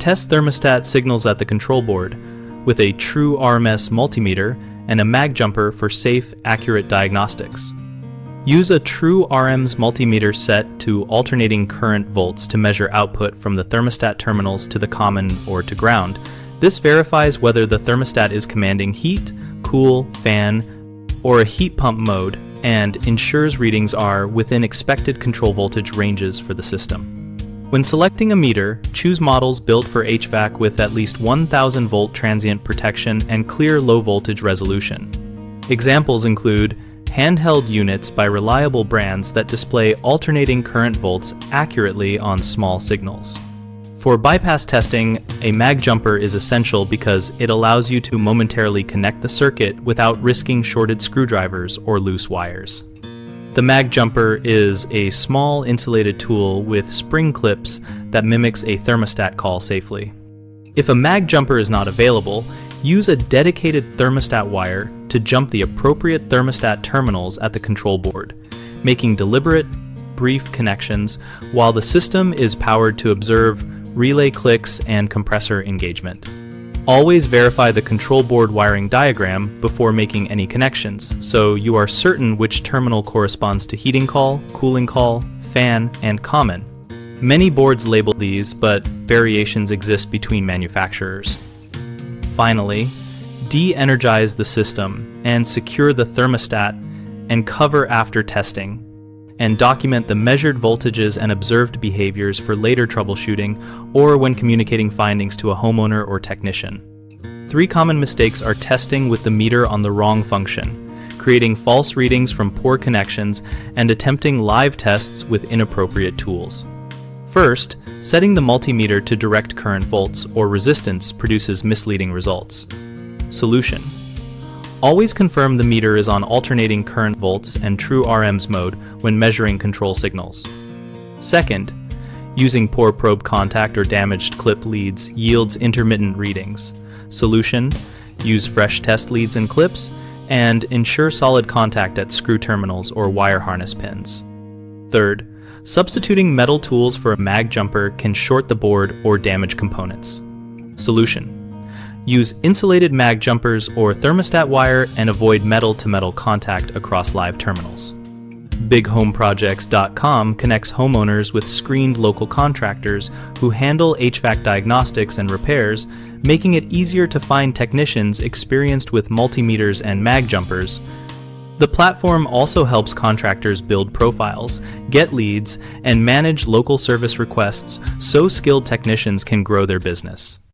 Test thermostat signals at the control board with a true-rms multimeter and a mag jumper for safe, accurate diagnostics. Use a true-rms multimeter set to alternating current volts to measure output from the thermostat terminals to the common or to ground. This verifies whether the thermostat is commanding heat, cool, fan, or a heat pump mode, and ensures readings are within expected control voltage ranges for the system. When selecting a meter, choose models built for HVAC with at least 1000 volt transient protection and clear low voltage resolution. Examples include handheld units by reliable brands that display alternating current volts accurately on small signals. For bypass testing, a mag jumper is essential because it allows you to momentarily connect the circuit without risking shorted screwdrivers or loose wires. The mag jumper is a small insulated tool with spring clips that mimics a thermostat call safely. If a mag jumper is not available, use a dedicated thermostat wire to jump the appropriate thermostat terminals at the control board, making deliberate, brief connections while the system is powered to observe relay clicks and compressor engagement. Always verify the control board wiring diagram before making any connections, so you are certain which terminal corresponds to heating call, cooling call, fan, and common. Many boards label these, but variations exist between manufacturers. Finally, de-energize the system and secure the thermostat and cover after testing, and document the measured voltages and observed behaviors for later troubleshooting or when communicating findings to a homeowner or technician. 3 common mistakes are testing with the meter on the wrong function, creating false readings from poor connections, and attempting live tests with inappropriate tools. First, setting the multimeter to direct current volts or resistance produces misleading results. Solution: always confirm the meter is on alternating current volts and true RMS mode when measuring control signals. Second, using poor probe contact or damaged clip leads yields intermittent readings. Solution: use fresh test leads and clips, and ensure solid contact at screw terminals or wire harness pins. Third, substituting metal tools for a mag jumper can short the board or damage components. Solution: use insulated mag jumpers or thermostat wire and avoid metal-to-metal contact across live terminals. BigHomeProjects.com connects homeowners with screened local contractors who handle HVAC diagnostics and repairs, making it easier to find technicians experienced with multimeters and mag jumpers. The platform also helps contractors build profiles, get leads, and manage local service requests so skilled technicians can grow their business.